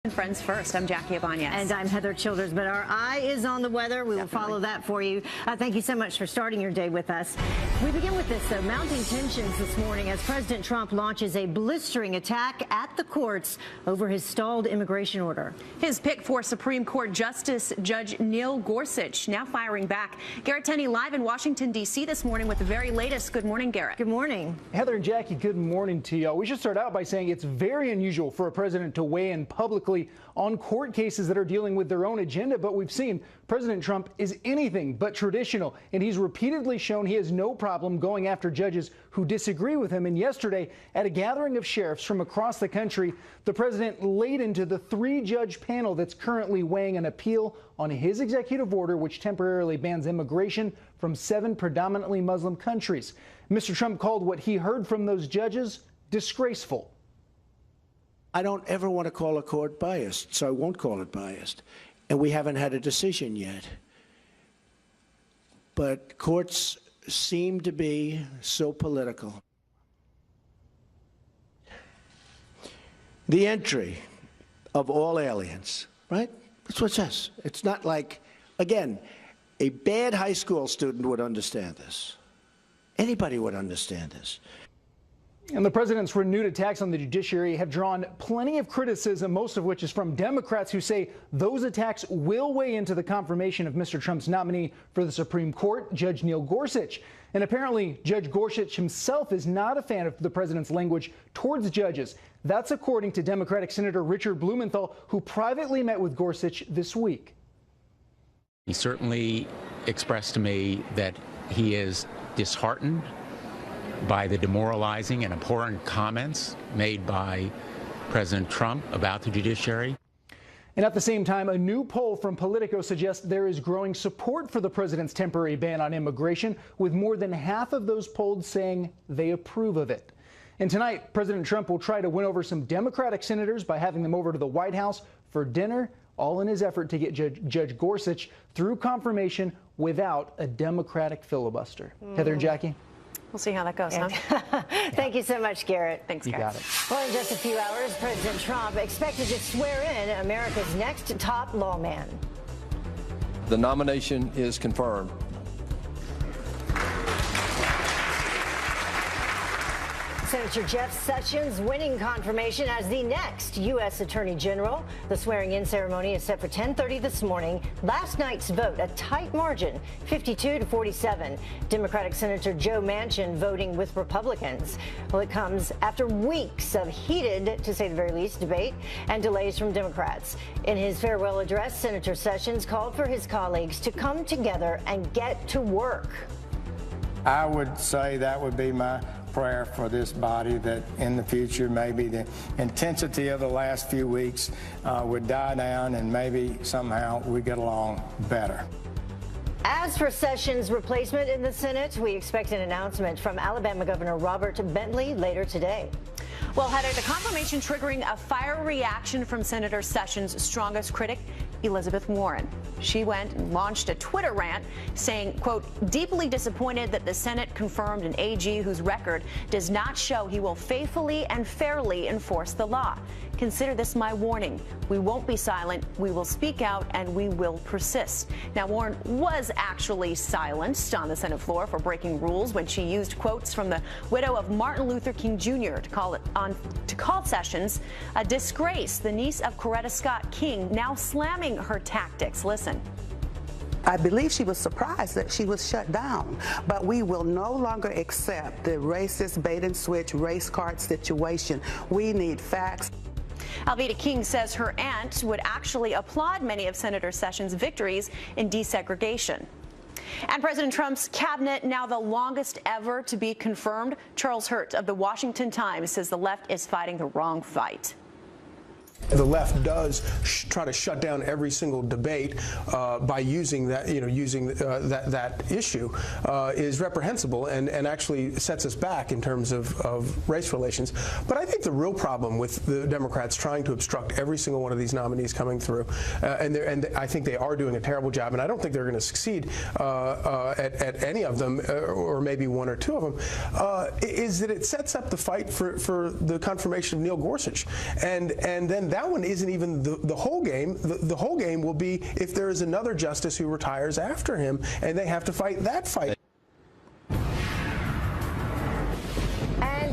Friends First. I'm Jackie Ibanez. And I'm Heather Childers, but our eye is on the weather. We will follow that for you. Thank you so much for starting your day with us. We begin with this, though. Mounting tensions this morning as President Trump launches a blistering attack at the courts over his stalled immigration order. His pick for Supreme Court Justice Judge Neil Gorsuch now firing back. Garrett Tenney live in Washington, D.C. this morning with the very latest. Good morning, Garrett. Good morning. Heather and Jackie, good morning to y'all. We should start out by saying it's very unusual for a president to weigh in publicly on court cases that are dealing with their own agenda, but we've seen President Trump is anything but traditional, and he's repeatedly shown he has no problem going after judges who disagree with him. And yesterday, at a gathering of sheriffs from across the country, the president laid into the 3-judge panel that's currently weighing an appeal on his executive order, which temporarily bans immigration from 7 predominantly Muslim countries. Mr. Trump called what he heard from those judges disgraceful. I don't ever want to call a court biased, so I won't call it biased. And we haven't had a decision yet. But courts seem to be so political. The entry of all aliens, right? That's what it says. It's not like, again, a bad high school student would understand this. Anybody would understand this. And the president's renewed attacks on the judiciary have drawn plenty of criticism, most of which is from Democrats who say those attacks will weigh into the confirmation of Mr. Trump's nominee for the Supreme Court, Judge Neil Gorsuch. And apparently, Judge Gorsuch himself is not a fan of the president's language towards judges. That's according to Democratic Senator Richard Blumenthal, who privately met with Gorsuch this week. He certainly expressed to me that he is disheartened by the demoralizing and abhorrent comments made by President Trump about the judiciary. And at the same time, a new poll from Politico suggests there is growing support for the president's temporary ban on immigration, with more than half of those polled saying they approve of it. And tonight, President Trump will try to win over some Democratic senators by having them over to the White House for dinner, all in his effort to get Judge Gorsuch through confirmation without a Democratic filibuster. Heather and Jackie? We'll see how that goes, huh? Thank you so much, Garrett. Thanks, You Garrett. got it. Well, in just a few hours, President Trump expected to swear in America's next top lawman. The nomination is confirmed. Senator Jeff Sessions winning confirmation as the next U.S. Attorney General. The swearing-in ceremony is set for 10:30 this morning. Last night's vote, a tight margin, 52-47. Democratic Senator Joe Manchin voting with Republicans. Well, it comes after weeks of heated, to say the very least, debate and delays from Democrats. In his farewell address, Senator Sessions called for his colleagues to come together and get to work. I would say that would be my prayer for this body, that in the future maybe the intensity of the last few weeks would die down and maybe somehow we get along better. As for Sessions' replacement in the Senate, we expect an announcement from Alabama Governor Robert Bentley later today. Well, Heather, the confirmation triggering a fire reaction from Senator Sessions' strongest critic, Elizabeth Warren. She went and launched a Twitter rant saying, quote, deeply disappointed that the Senate confirmed an AG whose record does not show he will faithfully and fairly enforce the law. Consider this my warning. We won't be silent. We will speak out and we will persist. Now, Warren was actually silenced on the Senate floor for breaking rules when she used quotes from the widow of Martin Luther King Jr. to call Sessions a disgrace. The niece of Coretta Scott King now slamming her tactics. Listen. I believe she was surprised that she was shut down, but we will no longer accept the racist bait and switch race card situation. We need facts. Alveda King says her aunt would actually applaud many of Senator Sessions' victories in desegregation. And President Trump's cabinet, now the longest ever to be confirmed. Charles Hurt of the Washington Times says the left is fighting the wrong fight. The left does try to shut down every single debate by using that, that issue is reprehensible and actually sets us back in terms of race relations. But I think the real problem with the Democrats trying to obstruct every single one of these nominees coming through, and I think they are doing a terrible job, and I don't think they're going to succeed at any of them, or maybe one or two of them, is that it sets up the fight for the confirmation of Neil Gorsuch, and then that one isn't even the whole game. The whole game will be if there is another justice who retires after him, and they have to fight that fight.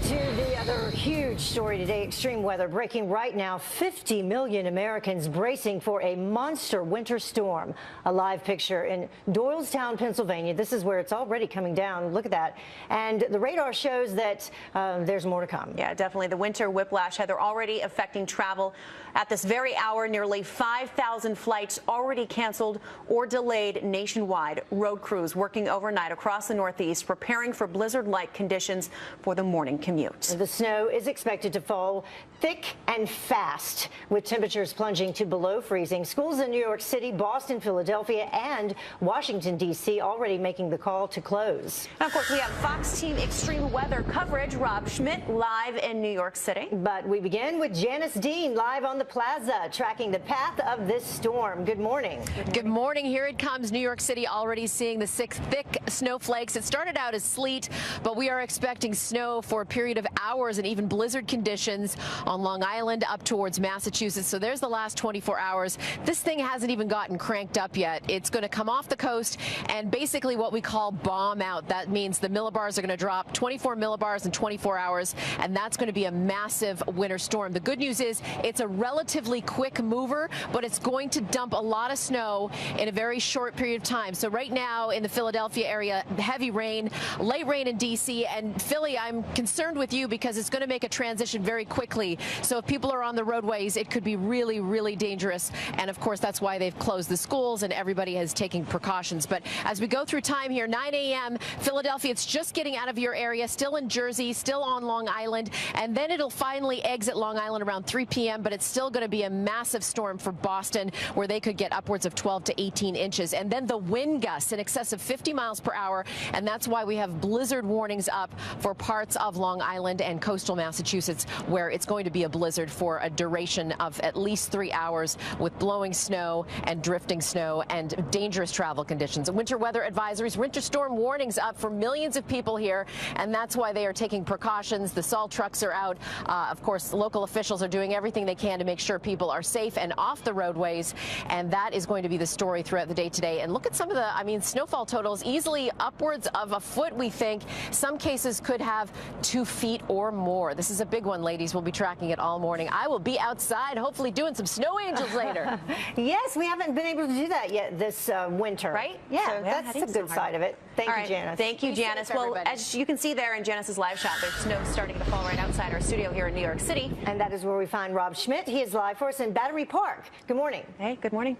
To the other huge story today, extreme weather breaking right now. 50 million Americans bracing for a monster winter storm. A live picture in Doylestown, Pennsylvania. This is where it's already coming down. Look at that. And the radar shows that there's more to come. Yeah, definitely. The winter whiplash, Heather, already affecting travel. At this very hour, nearly 5,000 flights already canceled or delayed nationwide. Road crews working overnight across the Northeast, preparing for blizzard-like conditions for the morning commute. The snow is expected to fall thick and fast, with temperatures plunging to below freezing. Schools in New York City, Boston, Philadelphia, and Washington, D.C. already making the call to close. And of course, we have Fox Team Extreme Weather coverage. Rob Schmidt live in New York City. But we begin with Janice Dean live on the plaza, tracking the path of this storm. Good morning. Good morning. Here it comes. New York City already seeing the thick snowflakes. It started out as sleet, but we are expecting snow for a period of hours and even blizzard conditions on Long Island up towards Massachusetts. So there's the last 24 hours. This thing hasn't even gotten cranked up yet. It's going to come off the coast and basically what we call bomb out. That means the millibars are going to drop 24 millibars in 24 hours, and that's going to be a massive winter storm. The good news is it's a relatively quick mover, but it's going to dump a lot of snow in a very short period of time. So right now in the Philadelphia area, heavy rain, late rain in D.C. and Philly. I'm concerned with you because it's going to make a transition very quickly. So if people are on the roadways, it could be really, really dangerous. And of course, that's why they've closed the schools and everybody is taking precautions. But as we go through time here, 9 a.m., Philadelphia, it's just getting out of your area, still in Jersey, still on Long Island. And then it'll finally exit Long Island around 3 p.m. But it's still going to be a massive storm for Boston, where they could get upwards of 12 to 18 inches. And then the wind gusts in excess of 50 miles per hour. And that's why we have blizzard warnings up for parts of Long Island and coastal Massachusetts, where it's going to be a blizzard for a duration of at least 3 hours, with blowing snow and drifting snow and dangerous travel conditions. Winter weather advisories, winter storm warnings up for millions of people here, and that's why they are taking precautions. The salt trucks are out. Of course, local officials are doing everything they can to make sure people are safe and off the roadways, and that is going to be the story throughout the day today. And look at some of the, snowfall totals, easily upwards of a foot, we think. Some cases could have 2 feet or more. This is a big one, ladies. We'll be tracking it all morning. I will be outside, hopefully doing some snow angels later. Yes, we haven't been able to do that yet this winter. Right? Yeah, So, that's the good side of it. Thank you, Janice. Thank you, Janice. Well, as you can see there in Janice's live shot, there's snow starting to fall right outside our studio here in New York City. And that is where we find Rob Schmidt. He is live for us in Battery Park. Good morning. Hey, good morning.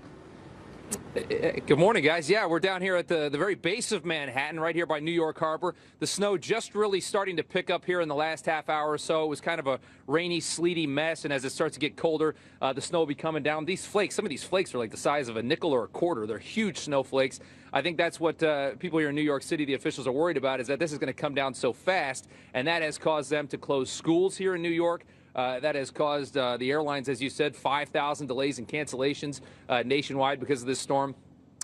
Good morning, guys. Yeah, we're down here at the very base of Manhattan, right here by New York Harbor. The snow just really starting to pick up here in the last half hour or so. It was kind of a rainy, sleety mess, and as it starts to get colder, the snow will be coming down. These flakes, some of these flakes are like the size of a nickel or a quarter. They're huge snowflakes. I think that's what people here in New York City, the officials, are worried about, is that this is going to come down so fast, and that has caused them to close schools here in New York. That has caused the airlines, as you said, 5,000 delays and cancellations nationwide because of this storm.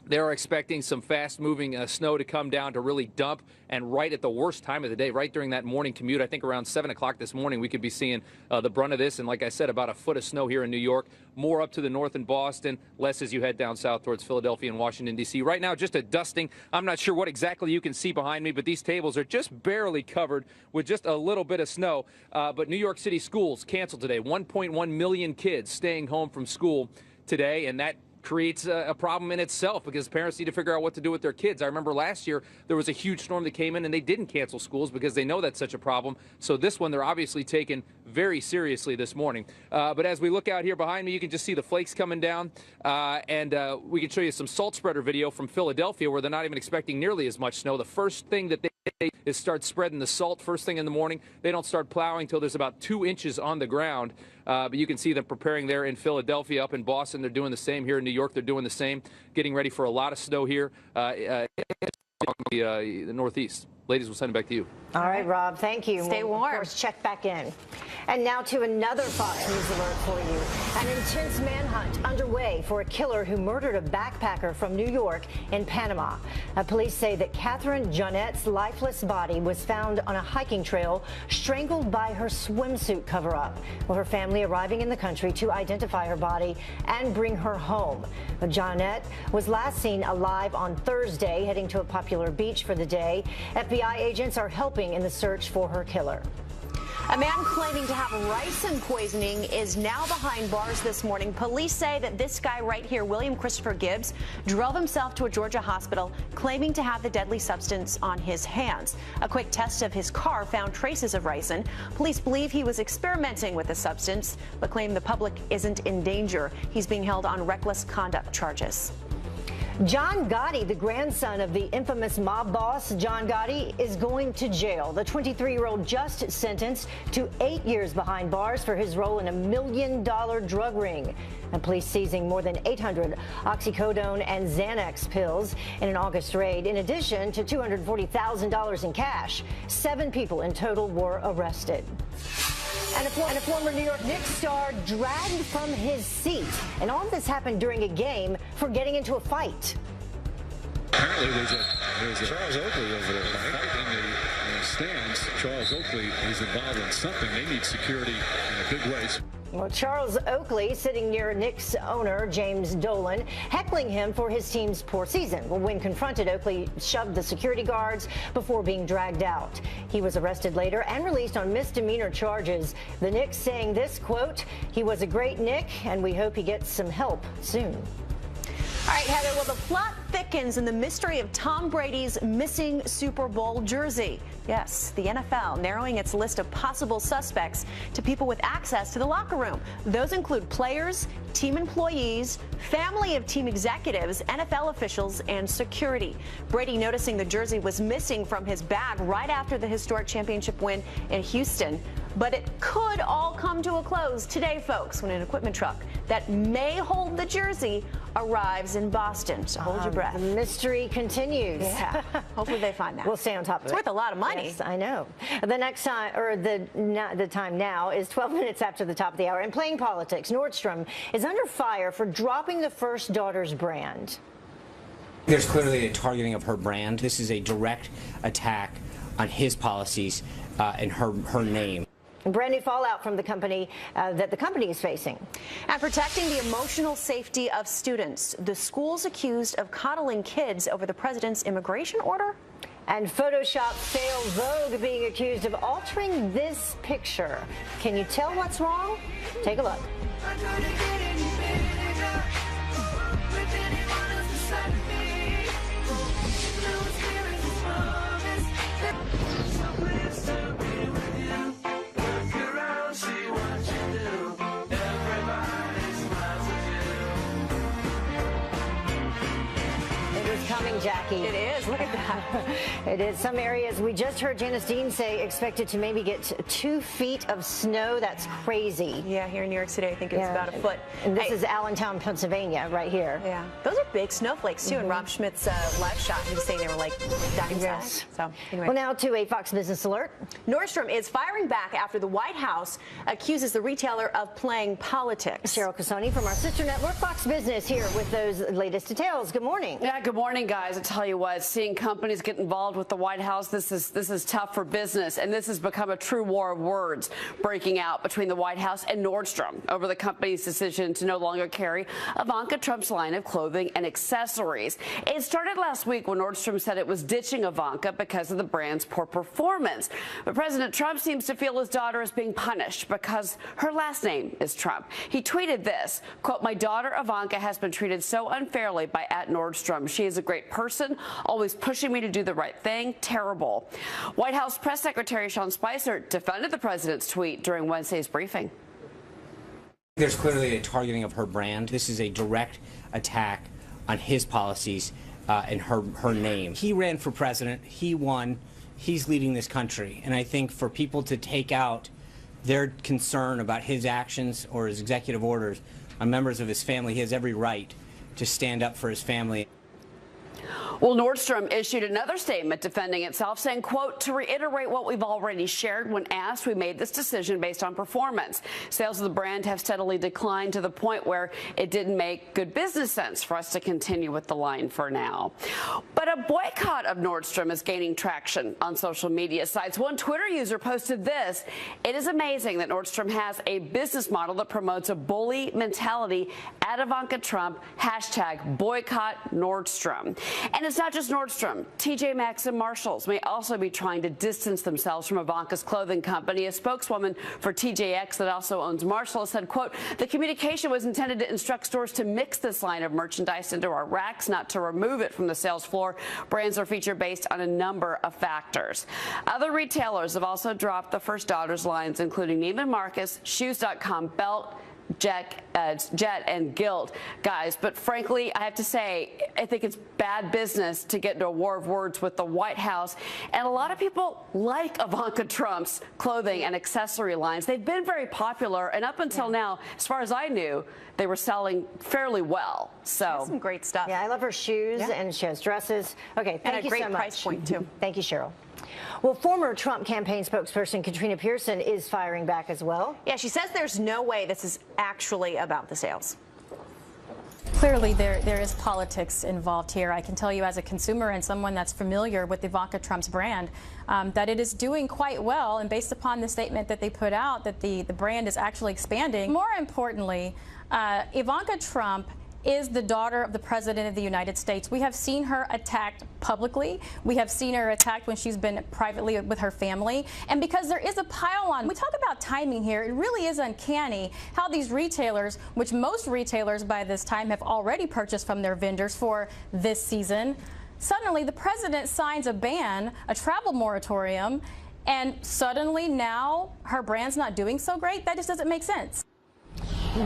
They're expecting some fast-moving snow to come down to really dump, and right at the worst time of the day, right during that morning commute, I think around 7 o'clock this morning, we could be seeing the brunt of this. And like I said, about a foot of snow here in New York, more up to the north in Boston, less as you head down south towards Philadelphia and Washington, D.C. Right now, just a dusting. I'm not sure what exactly you can see behind me, but these tables are just barely covered with just a little bit of snow. But New York City schools canceled today. 1.1 million kids staying home from school today, and that creates a problem in itself because parents need to figure out what to do with their kids. I remember last year there was a huge storm that came in and they didn't cancel schools because they know that's such a problem. So this one they're obviously taking very seriously this morning. But as we look out here behind me, you can just see the flakes coming down. And we can show you some salt spreader video from Philadelphia where they're not even expecting nearly as much snow. The first thing that they is start spreading the salt first thing in the morning. They don't start plowing until there's about 2 inches on the ground. But you can see them preparing there in Philadelphia. Up in Boston, they're doing the same. Here in New York, they're doing the same, getting ready for a lot of snow here in the Northeast. Ladies, we'll send it back to you. All right, Rob, thank you. Stay warm. Of course, check back in. And now to another Fox News alert for you. An intense manhunt underway for a killer who murdered a backpacker from New York in Panama. Police say that Catherine Jonette's lifeless body was found on a hiking trail, strangled by her swimsuit cover-up. Well, her family arriving in the country to identify her body and bring her home. Jonette was last seen alive on Thursday, heading to a popular beach for the day. FBI agents are helping in the search for her killer. A man claiming to have ricin poisoning is now behind bars this morning. Police say that this guy right here, William Christopher Gibbs, drove himself to a Georgia hospital claiming to have the deadly substance on his hands. A quick test of his car found traces of ricin. Police believe he was experimenting with the substance, but claim the public isn't in danger. He's being held on reckless conduct charges. John Gotti, the grandson of the infamous mob boss John Gotti, is going to jail. The 23-year-old just sentenced to 8 years behind bars for his role in a $1 million drug ring. And police seizing more than 800 oxycodone and Xanax pills in an August raid, in addition to $240,000 in cash. 7 people in total were arrested. And a former New York Knicks star dragged from his seat. And all of this happened during a game for getting into a fight. Apparently there's a Charles Oakley over there fight in the stands. Charles Oakley is involved in something. They need security in a big way. Well, Charles Oakley sitting near Knicks owner James Dolan, heckling him for his team's poor season. Well, when confronted, Oakley shoved the security guards before being dragged out. He was arrested later and released on misdemeanor charges. The Knicks saying this, quote, "He was a great Knick, and we hope he gets some help soon." All right, Heather, well, the plot thickens in the mystery of Tom Brady's missing Super Bowl jersey. Yes, the NFL narrowing its list of possible suspects to people with access to the locker room. Those include players, team employees, family of team executives, NFL officials, and security. Brady noticing the jersey was missing from his bag right after the historic championship win in Houston. But it could all come to a close today, folks, when an equipment truck that may hold the jersey arrives in Boston. So hold your breath. The mystery continues. Yeah. Hopefully they find that. We'll stay on top of it. It's worth a lot of money. Yes, I know. The next time, or the time now, is 12 minutes after the top of the hour. In playing politics, Nordstrom is under fire for dropping the first daughter's brand. There's clearly a targeting of her brand. This is a direct attack on his policies and her name. Brand new fallout from the company that the company is facing. And protecting the emotional safety of students. The school's accused of coddling kids over the president's immigration order. And Photoshop fail Vogue being accused of altering this picture. Can you tell what's wrong? Take a look. Coming, Jackie. It is. Look at that. It is. Some areas, we just heard Janice Dean say, expected to maybe get 2 feet of snow. That's crazy. Yeah, here in New York City, I think it's about a foot. And this is Allentown, Pennsylvania, right here. Yeah. Those are big snowflakes, too. And Rob Schmidt's live shot, he was saying they were like dime size. So, anyway. Well, now to a Fox Business Alert. Nordstrom is firing back after the White House accuses the retailer of playing politics. Cheryl Casoni from our sister network, Fox Business, here with those latest details. Good morning. Yeah, good morning, guys. I tell you what, seeing companies get involved with the White House, this is tough for business, and this has become a true war of words breaking out between the White House and Nordstrom over the company's decision to no longer carry Ivanka Trump's line of clothing and accessories. It started last week when Nordstrom said it was ditching Ivanka because of the brand's poor performance. But President Trump seems to feel his daughter is being punished because her last name is Trump. He tweeted this, quote, "My daughter Ivanka has been treated so unfairly by @Nordstrom. She is a great person, always pushing me to do the right thing. Terrible." White House Press Secretary Sean Spicer defended the president's tweet during Wednesday's briefing. There's clearly a targeting of her brand. This is a direct attack on his policies and her name. He ran for president. He won. He's leading this country. And I think for people to take out their concern about his actions or his executive orders on members of his family, he has every right to stand up for his family. Well, Nordstrom issued another statement defending itself, saying, quote, to reiterate what we've already shared when asked, we made this decision based on performance. Sales of the brand have steadily declined to the point where it didn't make good business sense for us to continue with the line for now. But a boycott of Nordstrom is gaining traction on social media sites. One Twitter user posted this: it is amazing that Nordstrom has a business model that promotes a bully mentality at Ivanka Trump, hashtag boycott Nordstrom. And it's not just Nordstrom. TJ Maxx and Marshalls may also be trying to distance themselves from Ivanka's clothing company. A spokeswoman for TJX that also owns Marshalls said, quote, the communication was intended to instruct stores to mix this line of merchandise into our racks, not to remove it from the sales floor. Brands are featured based on a number of factors. Other retailers have also dropped the First Daughters lines, including Neiman Marcus, Shoes.com, Belt, Jet and Guild, guys. But frankly, I have to say, I think it's bad business to get into a war of words with the White House. And a lot of people like Ivanka Trump's clothing and accessory lines. They've been very popular, and up until now, as far as I knew, they were selling fairly well. So some great stuff. Yeah, I love her shoes, and she has dresses. Okay, thank you so much. And a great price point too. Thank you, Cheryl. Well, former Trump campaign spokesperson Katrina Pearson is firing back as well. Yeah, she says there's no way this is actually about the sales. Clearly, there is politics involved here. I can tell you as a consumer and someone that's familiar with Ivanka Trump's brand, that it is doing quite well. And based upon the statement that they put out, that the brand is actually expanding. More importantly, Ivanka Trump is the daughter of the President of the United States. We have seen her attacked publicly. We have seen her attacked when she's been privately with her family. And because there is a pile-on, we talk about timing here, it really is uncanny how these retailers, which most retailers by this time have already purchased from their vendors for this season, suddenly the president signs a ban, a travel moratorium, and suddenly now her brand's not doing so great? That just doesn't make sense.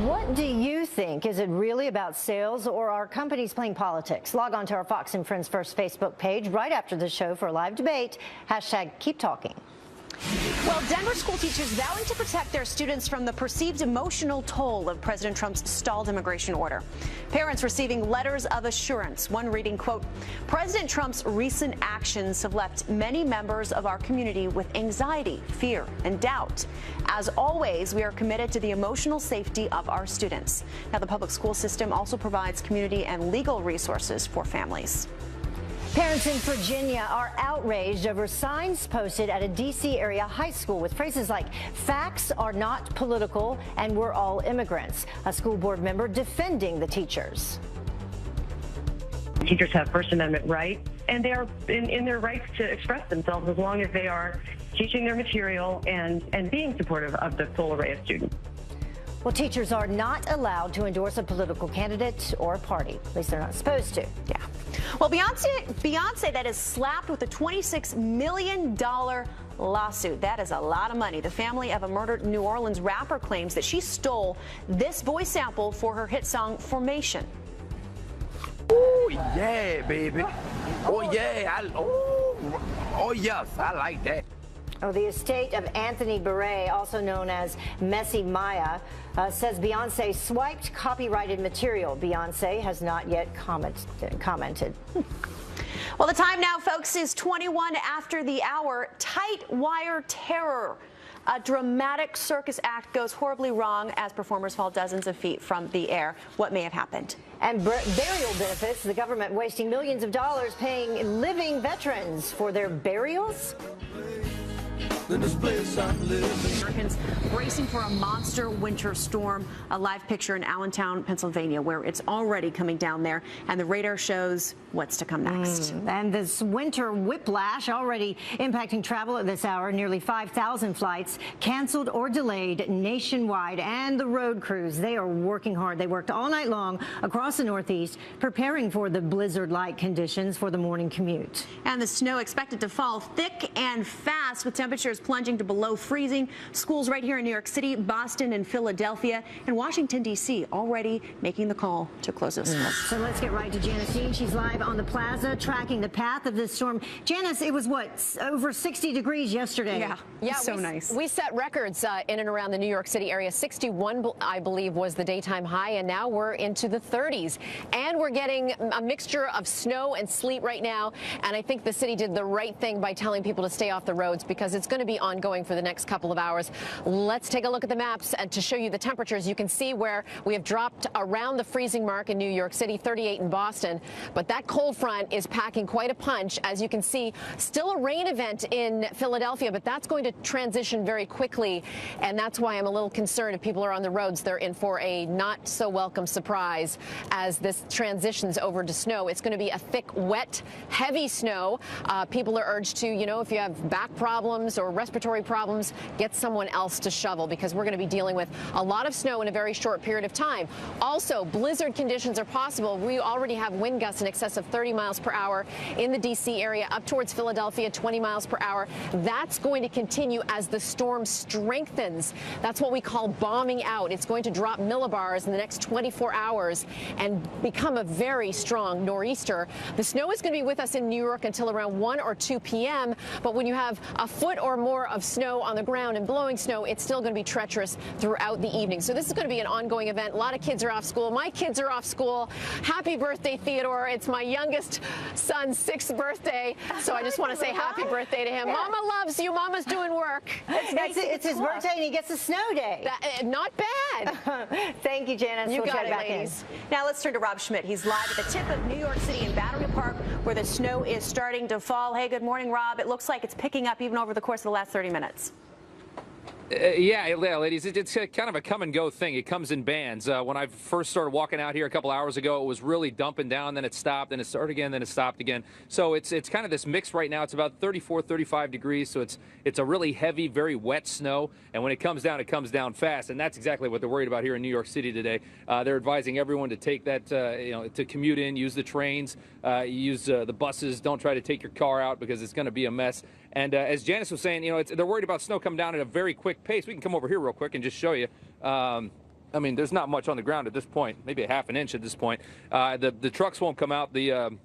What do you think? Is it really about sales, or are companies playing politics? Log on to our Fox and Friends First Facebook page right after the show for a live debate. Hashtag keep talking. Well, Denver school teachers vowing to protect their students from the perceived emotional toll of President Trump's stalled immigration order. Parents receiving letters of assurance. One reading, quote, President Trump's recent actions have left many members of our community with anxiety, fear, and doubt. As always, we are committed to the emotional safety of our students. Now, the public school system also provides community and legal resources for families. Parents in Virginia are outraged over signs posted at a D.C. area high school with phrases like, facts are not political and we're all immigrants. A school board member defending the teachers. Teachers have First Amendment rights, and they are in their rights to express themselves as long as they are teaching their material and being supportive of the full array of students. Well, teachers are not allowed to endorse a political candidate or a party. At least they're not supposed to. Yeah. Well, Beyonce that is slapped with a $26 million lawsuit. That is a lot of money. The family of a murdered New Orleans rapper claims that she stole this voice sample for her hit song Formation. Oh, yeah, baby. Oh, yeah. Oh, yes, I like that. Oh, the estate of Anthony Beret, also known as Messy Maya, says Beyonce swiped copyrighted material. Beyonce has not yet commented. Well, the time now, folks, is 21 after the hour. Tight wire terror. A dramatic circus act goes horribly wrong as performers fall dozens of feet from the air. What may have happened? And burial benefits. The government wasting millions of dollars paying living veterans for their burials. Americans bracing for a monster winter storm. A live picture in Allentown, Pennsylvania, where it's already coming down there, and the radar shows what's to come next. And this winter whiplash already impacting travel at this hour. Nearly 5,000 flights canceled or delayed nationwide, and the road crews, they are working hard. They worked all night long across the Northeast, preparing for the blizzard-like conditions for the morning commute. And the snow expected to fall thick and fast, with temperatures temperatures plunging to below freezing. Schools right here in New York City, Boston, and Philadelphia, and Washington, D.C. already making the call to close those schools. So let's get right to Janice Dean. She's live on the plaza tracking the path of this storm. Janice, it was what, over 60 degrees yesterday? Yeah, so nice. We set records in and around the New York City area. 61, I believe, was the daytime high, and now we're into the 30s. And we're getting a mixture of snow and sleet right now, and I think the city did the right thing by telling people to stay off the roads because it's going to be ongoing for the next couple of hours. Let's take a look at the maps and to show you the temperatures. You can see where we have dropped around the freezing mark in New York City, 38 in Boston, but that cold front is packing quite a punch. As you can see, still a rain event in Philadelphia, but that's going to transition very quickly, and that's why I'm a little concerned if people are on the roads. They're in for a not so welcome surprise as this transitions over to snow. It's going to be a thick, wet, heavy snow. People are urged to, if you have back problems or respiratory problems, get someone else to shovel because we're going to be dealing with a lot of snow in a very short period of time. Also, blizzard conditions are possible. We already have wind gusts in excess of 30 miles per hour in the D.C. area, up towards Philadelphia, 20 miles per hour. That's going to continue as the storm strengthens. That's what we call bombing out. It's going to drop millibars in the next 24 hours and become a very strong nor'easter. The snow is going to be with us in New York until around 1 or 2 p.m., but when you have a foot or more of snow on the ground and blowing snow, it's still going to be treacherous throughout the evening. So this is going to be an ongoing event. A lot of kids are off school. My kids are off school. Happy birthday, Theodore. It's my youngest son's 6th birthday, so I just want to say happy birthday to him. Mama loves you. Mama's doing work. It's his birthday, and he gets a snow day. Not bad. Thank you, Janice. You we'll got check it, back ladies. in. Now let's turn to Rob Schmidt. He's live at the tip of New York City in Battery Park, where the snow is starting to fall. Hey, good morning, Rob. It looks like it's picking up even over the course of the last 30 minutes. Yeah, ladies, it's kind of a come and go thing. It comes in bands. When I first started walking out here a couple hours ago, it was really dumping down, then it stopped, then it started again, then it stopped again. So it's kind of this mix right now. It's about 34, 35 degrees, so it's a really heavy, very wet snow, and when it comes down fast, and that's exactly what they're worried about here in New York City today. They're advising everyone to take that, to commute in, use the trains, use the buses. Don't try to take your car out because it's going to be a mess. And as Janice was saying, they're worried about snow coming down at a very quick pace. We can come over here real quick and just show you. I mean, there's not much on the ground at this point, maybe a half an inch at this point. The trucks won't come out. The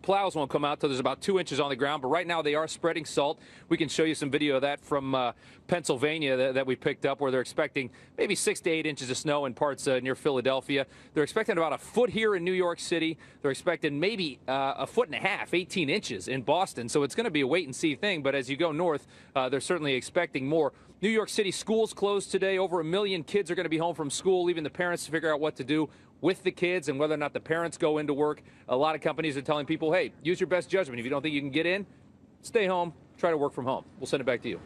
plows won't come out till there's about 2 inches on the ground, but right now they are spreading salt. We can show you some video of that from Pennsylvania that we picked up, where they're expecting maybe 6 to 8 inches of snow in parts near Philadelphia. They're expecting about a foot here in New York City. They're expecting maybe a foot and a half, 18 inches in Boston. So it's going to be a wait and see thing, but as you go north, they're certainly expecting more. New York City schools closed today. Over 1 million kids are going to be home from school, leaving the parents to figure out what to do with the kids and whether or not the parents go into work. A lot of companies are telling people, hey, use your best judgment. If you don't think you can get in, stay home, try to work from home. We'll send it back to you.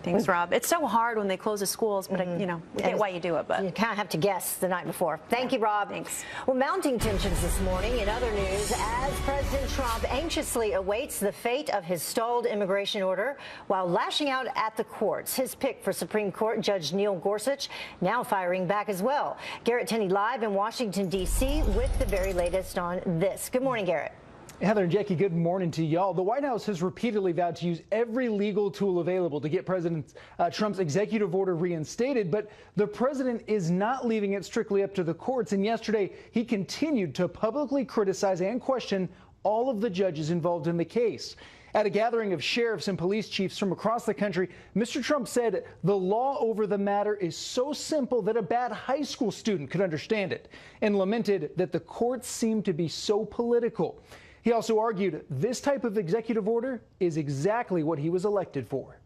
Thanks, Rob. It's so hard when they close the schools, but we get why you do it. But you kind of have to guess the night before. Thank you, Rob. Thanks. Well, mounting tensions this morning in other news as President Trump anxiously awaits the fate of his stalled immigration order while lashing out at the courts. His pick for Supreme Court Judge Neil Gorsuch now firing back as well. Garrett Tenney live in Washington, D.C. with the very latest on this. Good morning, Garrett. Heather and Jackie, good morning to y'all. The White House has repeatedly vowed to use every legal tool available to get President Trump's executive order reinstated, but the president is not leaving it strictly up to the courts. And yesterday, he continued to publicly criticize and question all of the judges involved in the case. At a gathering of sheriffs and police chiefs from across the country, Mr. Trump said the law over the matter is so simple that a bad high school student could understand it, and lamented that the courts seem to be so political. He also argued this type of executive order is exactly what he was elected for.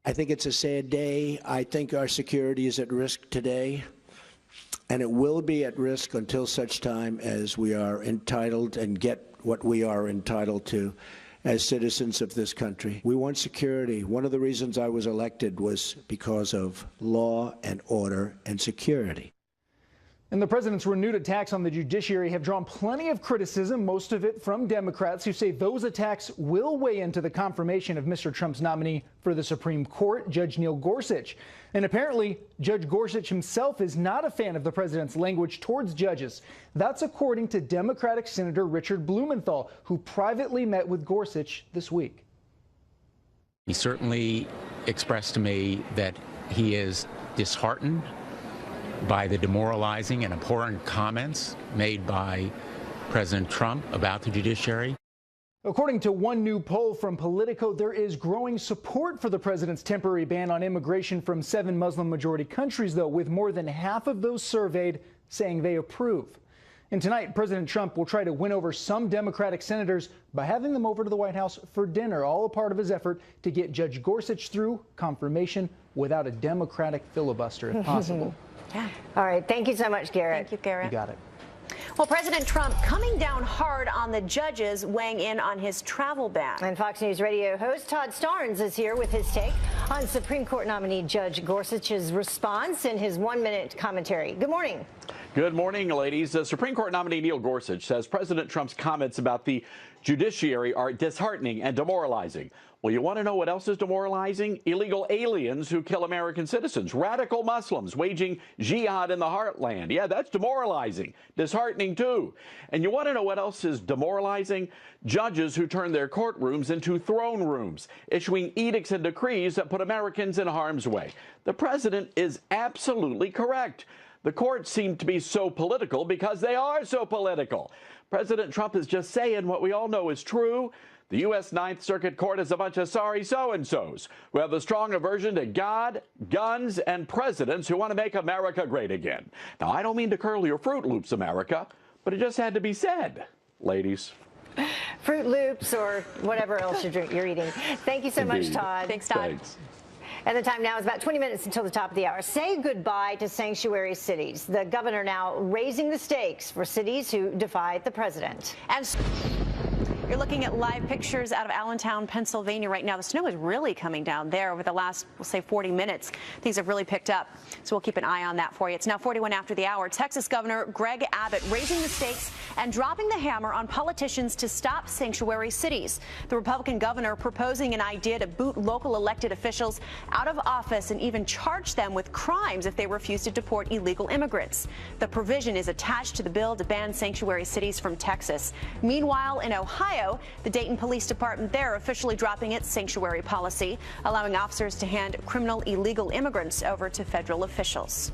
I think it's a sad day. I think our security is at risk today, and it will be at risk until such time as we are entitled and get what we are entitled to as citizens of this country. We want security. One of the reasons I was elected was because of law and order and security. And the president's renewed attacks on the judiciary have drawn plenty of criticism, most of it from Democrats who say those attacks will weigh into the confirmation of Mr. Trump's nominee for the Supreme Court, Judge Neil Gorsuch. And apparently, Judge Gorsuch himself is not a fan of the president's language towards judges. That's according to Democratic Senator Richard Blumenthal, who privately met with Gorsuch this week. He certainly expressed to me that he is disheartened by the demoralizing and abhorrent comments made by President Trump about the judiciary. According to one new poll from Politico, there is growing support for the president's temporary ban on immigration from 7 Muslim-majority countries, though, with more than half of those surveyed saying they approve. And tonight, President Trump will try to win over some Democratic senators by having them over to the White House for dinner, all a part of his effort to get Judge Gorsuch through confirmation without a Democratic filibuster, if possible. Yeah. All right. Thank you so much, Garrett. Thank you, Garrett. You got it. Well, President Trump coming down hard on the judges weighing in on his travel ban. And Fox News Radio host Todd Starnes is here with his take on Supreme Court nominee Judge Gorsuch's response in his 1-minute commentary. Good morning. Good morning, ladies. Supreme Court nominee Neil Gorsuch says President Trump's comments about the judiciary are disheartening and demoralizing. Well, you want to know what else is demoralizing? Illegal aliens who kill American citizens, radical Muslims waging jihad in the heartland. Yeah, that's demoralizing, disheartening too. And you want to know what else is demoralizing? Judges who turn their courtrooms into throne rooms, issuing edicts and decrees that put Americans in harm's way. The president is absolutely correct. The courts seem to be so political because they are so political. President Trump is just saying what we all know is true. The U.S. Ninth Circuit Court is a bunch of sorry so-and-sos who have a strong aversion to God, guns, and presidents who want to make America great again. Now, I don't mean to curl your Fruit Loops, America, but it just had to be said, ladies. Fruit Loops or whatever else you're eating. Thank you so much, Todd. Thanks, Todd. Thanks. And the time now is about 20 minutes until the top of the hour. Say goodbye to sanctuary cities. The governor now raising the stakes for cities who defy the president. And you're looking at live pictures out of Allentown, Pennsylvania right now. The snow is really coming down there over the last, we'll say, 40 minutes. Things have really picked up, so we'll keep an eye on that for you. It's now 41 after the hour. Texas Governor Greg Abbott raising the stakes and dropping the hammer on politicians to stop sanctuary cities. The Republican governor proposing an idea to boot local elected officials out of office and even charge them with crimes if they refuse to deport illegal immigrants. The provision is attached to the bill to ban sanctuary cities from Texas. Meanwhile, in Ohio, the Dayton Police Department there officially dropping its sanctuary policy, allowing officers to hand criminal illegal immigrants over to federal officials.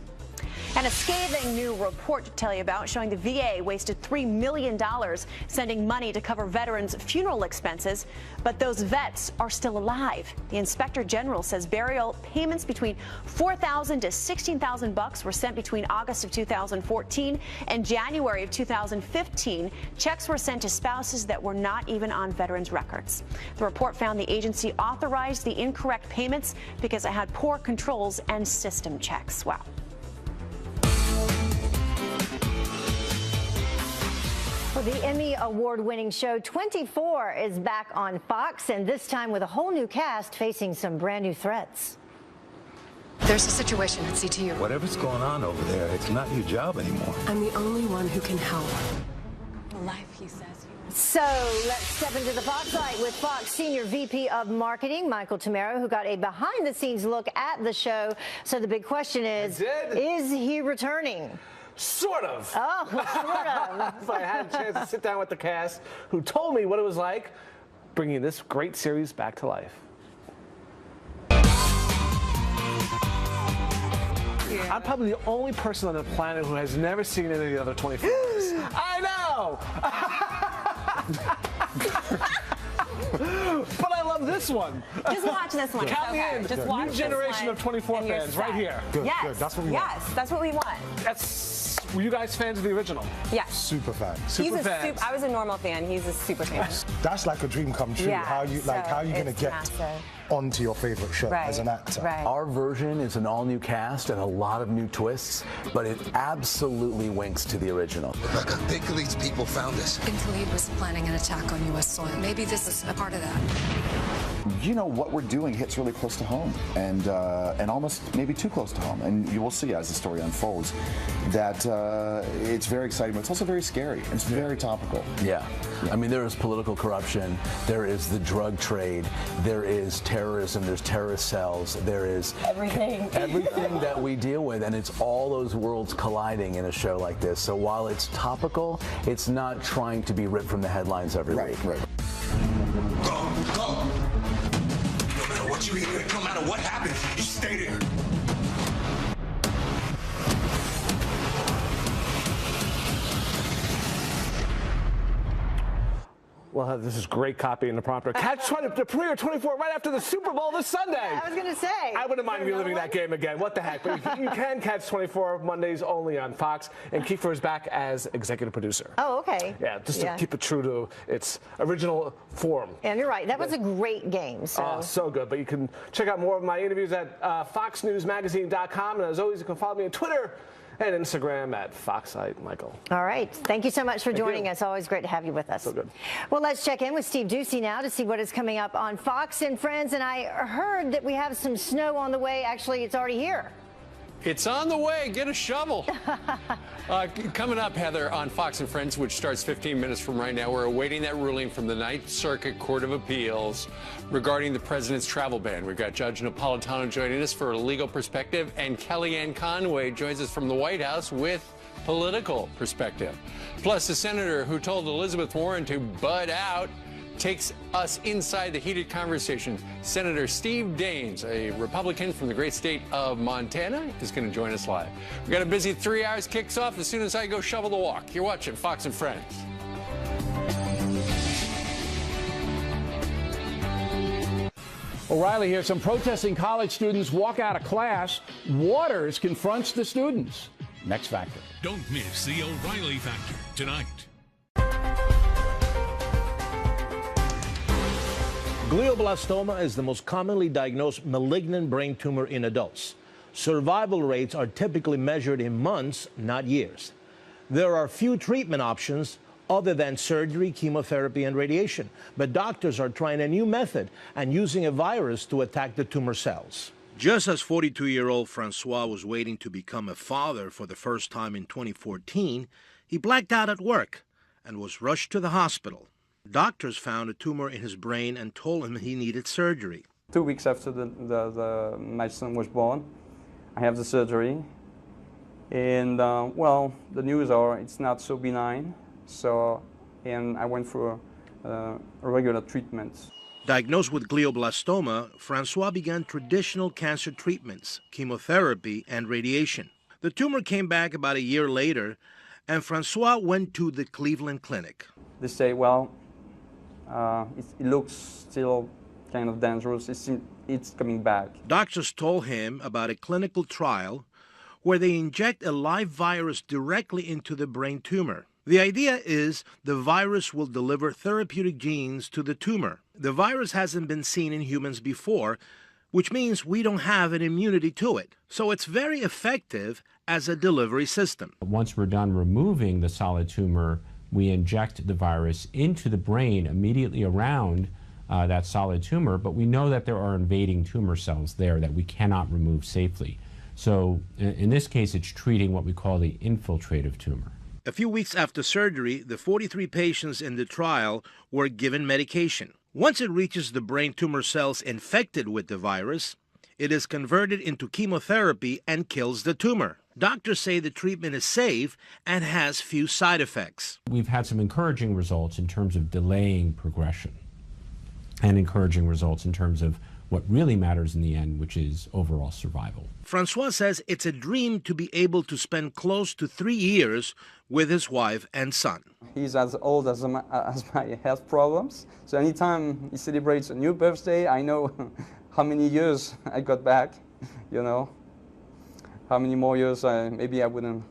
And a scathing new report to tell you about showing the VA wasted $3 million sending money to cover veterans' funeral expenses, but those vets are still alive. The Inspector General says burial payments between $4,000 to $16,000 were sent between August of 2014 and January of 2015. Checks were sent to spouses that were not even on veterans' records. The report found the agency authorized the incorrect payments because it had poor controls and system checks. Wow. Well, the Emmy Award-winning show 24 is back on Fox, and this time with a whole new cast facing some brand new threats. There's a situation at CTU. Whatever's going on over there, it's not your job anymore. I'm the only one who can help. The life he says he wants. So let's step into the spotlight with Fox Senior VP of Marketing, Michael Tamero, who got a behind-the-scenes look at the show. So the big question is he returning? Sort of. Oh, sort of. So I had a chance to sit down with the cast who told me what it was like bringing this great series back to life. Yeah. I'm probably the only person on the planet who has never seen any of the other 24 hours. I know! But I love this one. Just watch this one. Count me in. Just watch New generation of 24 fans right here. Good, yes, that's what we want. Yes, that's what we want. Were you guys fans of the original? Yes. Super fan. Super fan. I was a normal fan. He's a super fan. That's like a dream come true. Yeah, how you going to get onto your favorite show as an actor? Right. Our version is an all-new cast and a lot of new twists, but it absolutely winks to the original. Rebecca, I think these people found us. Khalid was planning an attack on U.S. soil. Maybe this is a part of that. You know, what we're doing hits really close to home, and almost maybe too close to home. And you will see as the story unfolds that it's very exciting, but it's also very scary. It's very topical. Yeah. I mean, there is political corruption, there is the drug trade, there is terrorism, there's terrorist cells, there is everything that we deal with, and it's all those worlds colliding in a show like this. So while it's topical, it's not trying to be ripped from the headlines every week. Right. Go. No matter matter what happens, you stay there. Well, this is great copying the prompter. Catch the premiere 24 right after the Super Bowl this Sunday. I was going to say. I wouldn't mind reliving that game again. What the heck? But you can catch 24 Mondays only on Fox. And Kiefer is back as executive producer. Oh, okay. Yeah, just to keep it true to its original form. And you're right. That was a great game. So. Oh, so good. But you can check out more of my interviews at foxnewsmagazine.com. And as always, you can follow me on Twitter and Instagram at FoxSiteMichael. All right. Thank you so much for joining us. Always great to have you with us. So good. Well, let's check in with Steve Ducey now to see what is coming up on Fox and Friends. And I heard that we have some snow on the way. Actually, it's already here. It's on the way. Get a shovel. Coming up, Heather, on Fox and Friends, which starts 15 minutes from right now, we're awaiting that ruling from the Ninth Circuit Court of Appeals regarding the president's travel ban. We've got Judge Napolitano joining us for a legal perspective, and Kellyanne Conway joins us from the White House with political perspective. Plus, the senator who told Elizabeth Warren to bud out takes us inside the heated conversation. Senator Steve Daines, a Republican from the great state of Montana, is going to join us live. We've got a busy 3 hours, kicks off as soon as I go shovel the walk. You're watching Fox and Friends. O'Reilly here. Some protesting college students walk out of class. Waters confronts the students. Next Factor. Don't miss the O'Reilly Factor tonight. Glioblastoma is the most commonly diagnosed malignant brain tumor in adults. Survival rates are typically measured in months, not years. There are few treatment options other than surgery, chemotherapy, and radiation, but doctors are trying a new method and using a virus to attack the tumor cells. Just as 42-year-old Francois was waiting to become a father for the first time in 2014, he blacked out at work and was rushed to the hospital. Doctors found a tumor in his brain and told him he needed surgery. 2 weeks after my son was born, I have the surgery. And, well, the news are it's not so benign. And I went for a regular treatment. Diagnosed with glioblastoma, Francois began traditional cancer treatments, chemotherapy, and radiation. The tumor came back about a year later, and Francois went to the Cleveland Clinic. They say, well, it looks still kind of dangerous. It's coming back. Doctors told him about a clinical trial where they inject a live virus directly into the brain tumor. The idea is the virus will deliver therapeutic genes to the tumor. The virus hasn't been seen in humans before, which means we don't have an immunity to it. So it's very effective as a delivery system. Once we're done removing the solid tumor, we inject the virus into the brain immediately around that solid tumor, but we know that there are invading tumor cells there that we cannot remove safely. So in this case, it's treating what we call the infiltrative tumor. A few weeks after surgery, the 43 patients in the trial were given medication. Once it reaches the brain tumor cells infected with the virus, it is converted into chemotherapy and kills the tumor. Doctors say the treatment is safe and has few side effects. We've had some encouraging results in terms of delaying progression and encouraging results in terms of what really matters in the end, which is overall survival. Francois says it's a dream to be able to spend close to 3 years with his wife and son. He's as old as my health problems. So anytime he celebrates a new birthday, I know how many years I got back, you know, how many more years maybe I wouldn't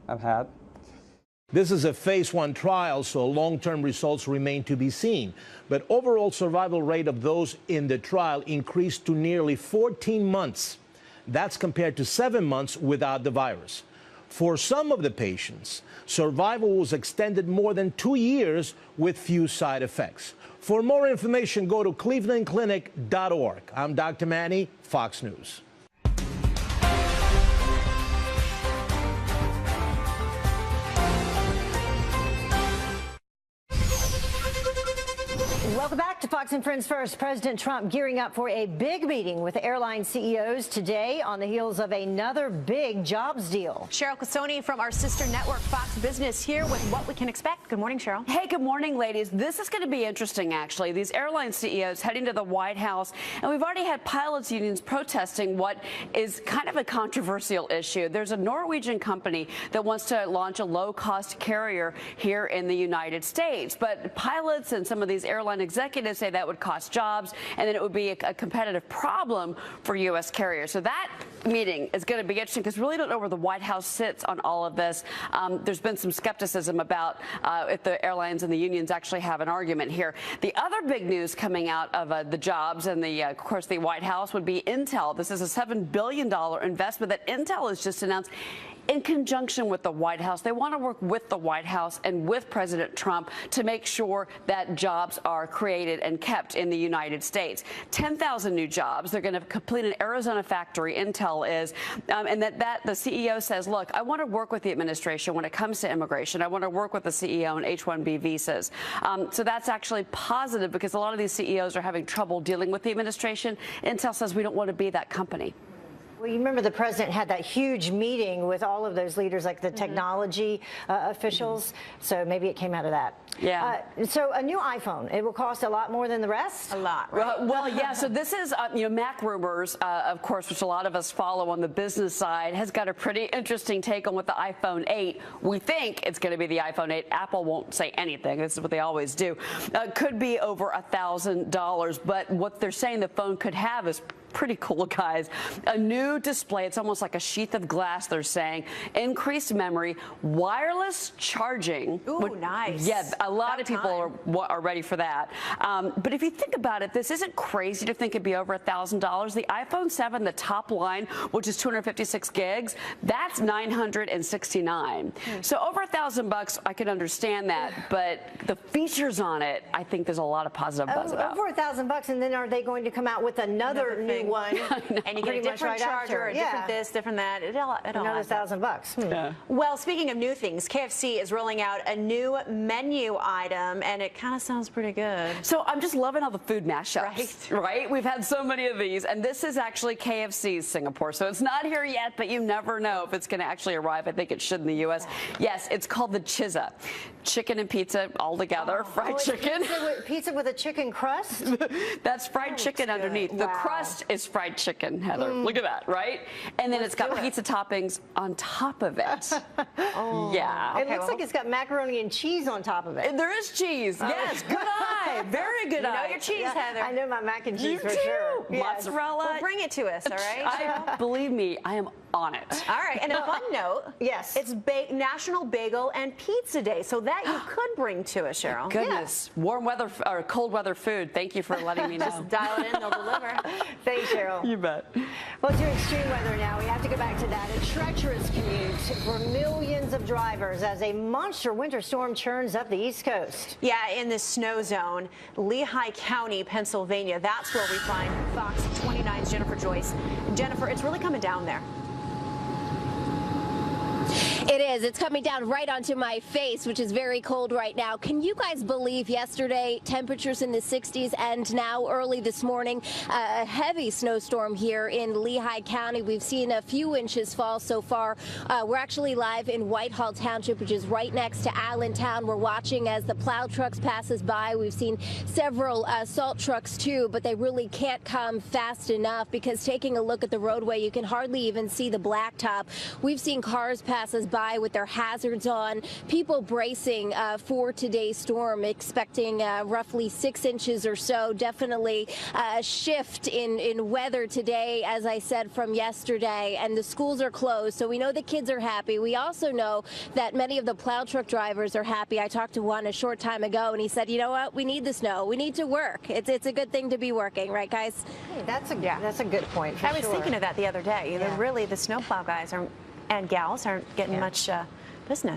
have had. This is a phase 1 trial, so long-term results remain to be seen. But overall survival rate of those in the trial increased to nearly 14 months. That's compared to 7 months without the virus. For some of the patients, survival was extended more than 2 years with few side effects. For more information, go to clevelandclinic.org. I'm Dr. Manny, Fox News. Welcome back to Fox and Friends First. President Trump gearing up for a big meeting with airline CEOs today on the heels of another big jobs deal. Cheryl Casoni from our sister network Fox Business here with what we can expect. Good morning, Cheryl. Hey, good morning, ladies. This is going to be interesting, actually. These airline CEOs heading to the White House, and we've already had pilots unions protesting what is kind of a controversial issue. There's a Norwegian company that wants to launch a low-cost carrier here in the United States, but pilots and some of these airline executives say that would cost jobs and then it would be a competitive problem for U.S. carriers. So that meeting is going to be interesting because we really don't know where the White House sits on all of this. There's been some skepticism about if the airlines and the unions actually have an argument here. The other big news coming out of the jobs and of course, the White House would be Intel. This is a $7 billion investment that Intel has just announced in conjunction with the White House. They want to work with the White House and with President Trump to make sure that jobs are created and kept in the United States. 10,000 new jobs. They're going to complete an Arizona factory, Intel is, and that the CEO says, look, I want to work with the administration when it comes to immigration. I want to work with the CEO on H-1B visas. So that's actually positive because a lot of these CEOs are having trouble dealing with the administration. Intel says we don't want to be that company. Well, you remember the president had that huge meeting with all of those leaders, like the technology officials. So maybe it came out of that. Yeah. So a new iPhone, it will cost a lot more than the rest? A lot, right? Well, yeah. So this is, Mac Rumors, of course, which a lot of us follow on the business side, has got a pretty interesting take on what the iPhone 8. We think it's going to be the iPhone 8. Apple won't say anything. This is what they always do. Could be over $1,000. But what they're saying the phone could have is pretty cool, guys. A new display. It's almost like a sheath of glass, they're saying. Increased memory, wireless charging. Ooh, nice. Yeah, a lot of people are ready for that. But if you think about it, this isn't crazy to think it'd be over $1,000. The iPhone 7, the top line, which is 256 gigs, that's $969. So over $1,000, I can understand that. But the features on it, I think there's a lot of positive buzz about. Over $1,000, and then are they going to come out with another new one? And you get a different charger, a different this, different that. It all another $1,000. Yeah. Well, speaking of new things, KFC is rolling out a new menu item, and it kind of sounds pretty good. So I'm just loving all the food mashups, right? We've had so many of these, and this is actually KFC's Singapore. So it's not here yet, but you never know if it's going to actually arrive. I think it should in the U.S. Yes, it's called the Chizza. Chicken and pizza all together, fried chicken. Pizza with a chicken crust? That's fried chicken underneath. The crust is fried chicken, Heather. Look at that, right? And then it's got pizza toppings on top of it. Yeah. It looks like it's got macaroni and cheese on top of it. There is cheese. Yes. Good eye. Very good eye. You know your cheese, Heather. I know my mac and cheese for too. sure. Mozzarella. Well, bring it to us, all right? Believe me, I am on it. All right. And a fun note. Yes. It's National Bagel and Pizza Day, so that you could bring to us, Cheryl. Goodness. Warm weather or cold weather food. Thank you for letting me know. Just dial it in, they'll deliver. Thanks, Cheryl. You bet. Well, to extreme weather now. We have to go back to that. A treacherous commute for millions of drivers as a monster winter storm churns up the East Coast. Yeah, in the snow zone, Lehigh County, Pennsylvania. That's where we find Fox 29's Jennifer Joyce. Jennifer, it's really coming down there. It is. It's coming down right onto my face, which is very cold right now. Can you guys believe yesterday temperatures in the 60s and now early this morning a heavy snowstorm here in Lehigh County? We've seen a few inches fall so far. We're actually live in Whitehall Township, which is right next to Allentown. We're watching as the plow trucks passes by. We've seen several salt trucks too, but they really can't come fast enough because taking a look at the roadway, you can hardly even see the blacktop. We've seen cars passes by with their hazards on, people bracing for today's storm, expecting roughly 6 inches or so. Definitely a shift in weather today, as I said, from yesterday, and the schools are closed, so we know the kids are happy. We also know that many of the plow truck drivers are happy. I talked to one a short time ago, and he said, you know what, we need the snow. We need to work. It's a good thing to be working, right, guys? Hey, that's a good point. I was thinking of that the other day. Yeah. Really, the snowplow guys and gals aren't getting much business.